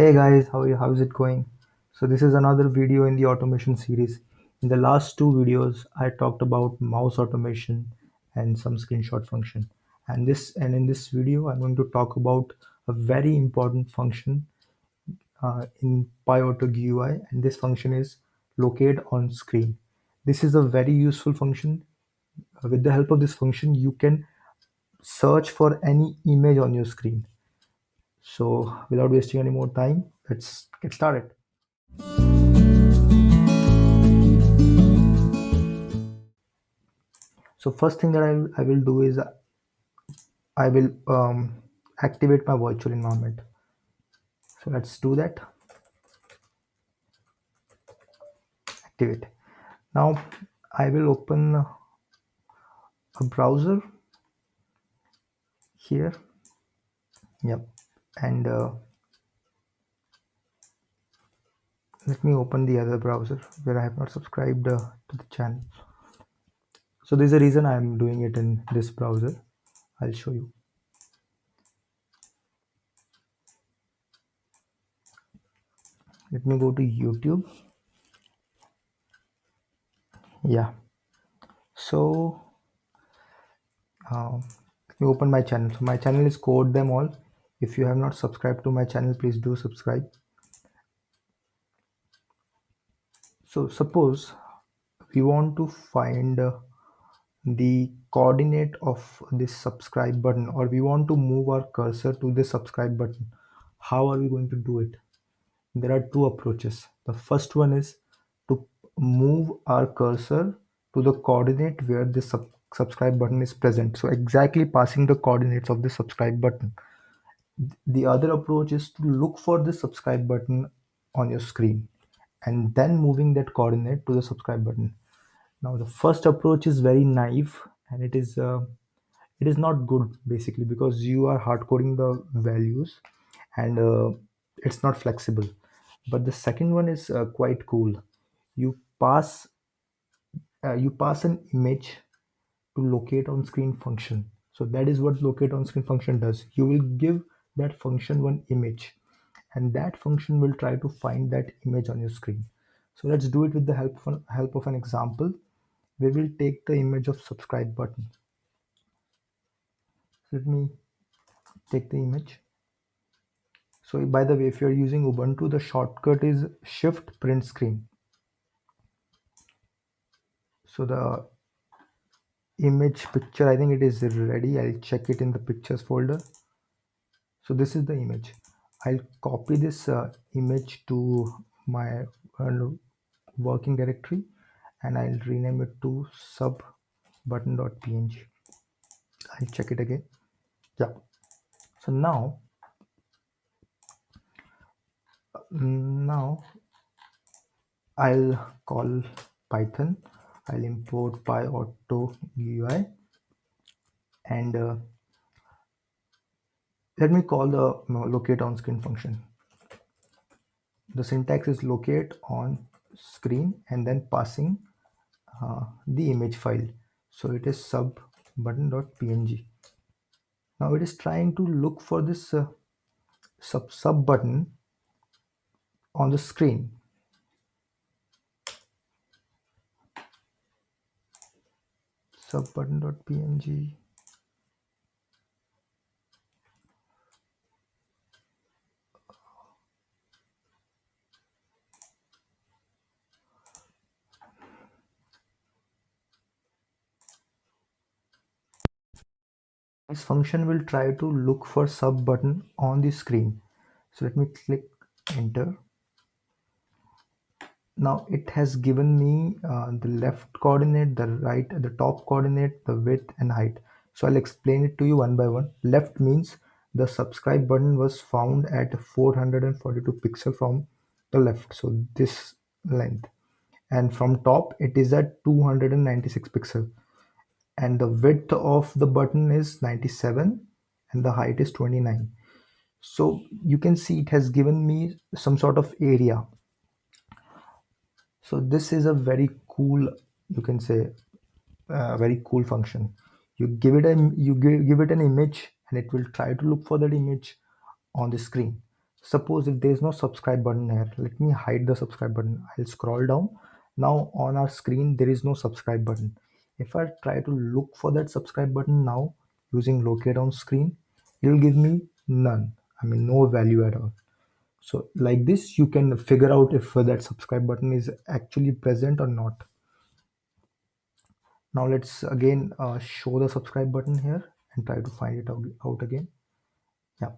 Hey guys, how's it going? So this is another video in the automation series. In the last two videos, I talked about mouse automation and some screenshot function. And in this video, I'm going to talk about a very important function in PyAuto GUI, and this function is locate on screen. This is a very useful function. With the help of this function, you can search for any image on your screen. So without wasting any more time, let's get started. So first thing that I will do is I will activate my virtual environment. So let's do that. Activate. Now I will open a browser here. Yep. And let me open the other browser where I have not subscribed to the channel. So there's a reason I'm doing it in this browser. I'll show you. Let me go to YouTube. Yeah. So let me open my channel. So my channel is Code Them All. If you have not subscribed to my channel, please do subscribe. So suppose we want to find the coordinate of this subscribe button, or we want to move our cursor to the subscribe button. How are we going to do it? There are two approaches. The first one is to move our cursor to the coordinate where the subscribe button is present, so exactly passing the coordinates of the subscribe button. The other approach is to look for the subscribe button on your screen and then moving that coordinate to the subscribe button. Now the first approach is very naive, and it is not good basically because you are hard coding the values, and it's not flexible. But the second one is quite cool. You pass you pass an image to locate on screen function. So that is what locate on screen function does. You will give that function one image, and that function will try to find that image on your screen. So let's do it with the help of an example. We will take the image of subscribe button. Let me take the image. So by the way, if you're using Ubuntu, the shortcut is shift print screen. So the image picture, I think it is ready. I'll check it in the pictures folder. So this is the image. I'll copy this image to my working directory, and I'll rename it to sub button.png. I'll check it again. Yeah. So now I'll call Python. I'll import PyAuto GUI, and let me call the locate on screen function. The syntax is locate on screen and then passing the image file. So it is sub button.png. Now it is trying to look for this sub button on the screen. Sub button.png. This function will try to look for sub button on the screen. So let me click enter. Now it has given me the left coordinate, the right, the top coordinate, the width and height. So I'll explain it to you one by one. Left means the subscribe button was found at 442 pixel from the left, so this length, and from top it is at 296 pixel, and the width of the button is 97 and the height is 29. So you can see it has given me some sort of area. So this is a very cool, you can say, very cool function. You give it give it an image, and it will try to look for that image on the screen. Suppose if there is no subscribe button here, let me hide the subscribe button. I'll scroll down. Now on our screen there is no subscribe button. If I try to look for that subscribe button now using locate on screen, it will give me none. I mean no value at all. So like this you can figure out if that subscribe button is actually present or not. Now let's again show the subscribe button here and try to find it out again. Yeah.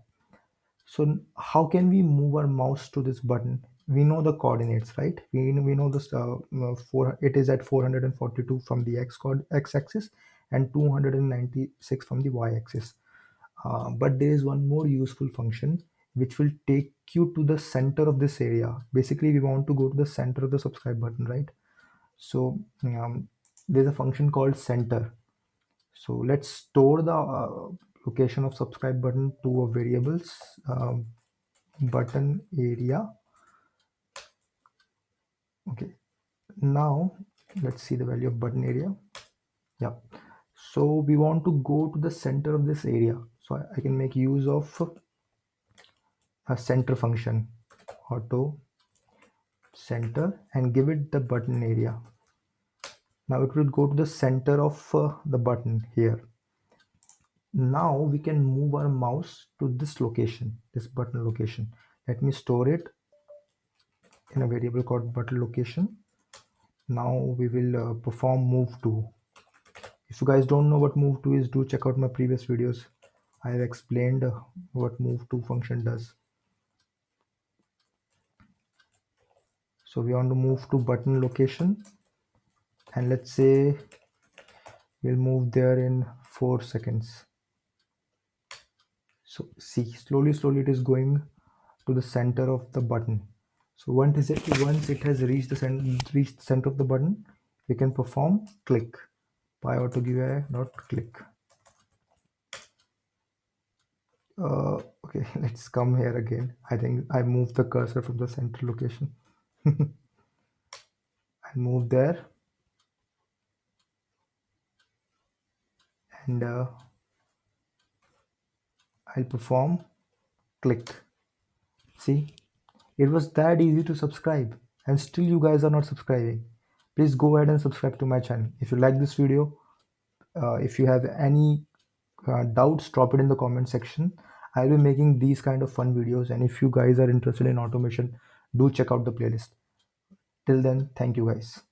So how can we move our mouse to this button? We know the coordinates, right? We know this it is at 442 from the x-axis and 296 from the y-axis. But there is one more useful function which will take you to the center of this area. Basically, we want to go to the center of the subscribe button, right? So there's a function called center. So let's store the location of subscribe button to a variables. Button area. Okay, now let's see the value of button area. Yeah, so we want to go to the center of this area, so I can make use of a center function, auto center, and give it the button area. Now it will go to the center of the button here. Now we can move our mouse to this location, this button location. Let me store it in a variable called button location. Now we will perform move to. If you guys don't know what move to is, do check out my previous videos. I have explained what move to function does. So we want to move to button location, and let's say we'll move there in 4 seconds. So see, slowly it is going to the center of the button. So once it has reached the center of the button, we can perform click. PyAutoGui.click. Okay, let's come here again. I think I moved the cursor from the center location. I'll move there, and I'll perform click. See, it was that easy to subscribe, and still you guys are not subscribing. Please go ahead and subscribe to my channel. If you like this video, if you have any doubts, drop it in the comment section. I'll be making these kind of fun videos, and if you guys are interested in automation, do check out the playlist. Till then, thank you guys.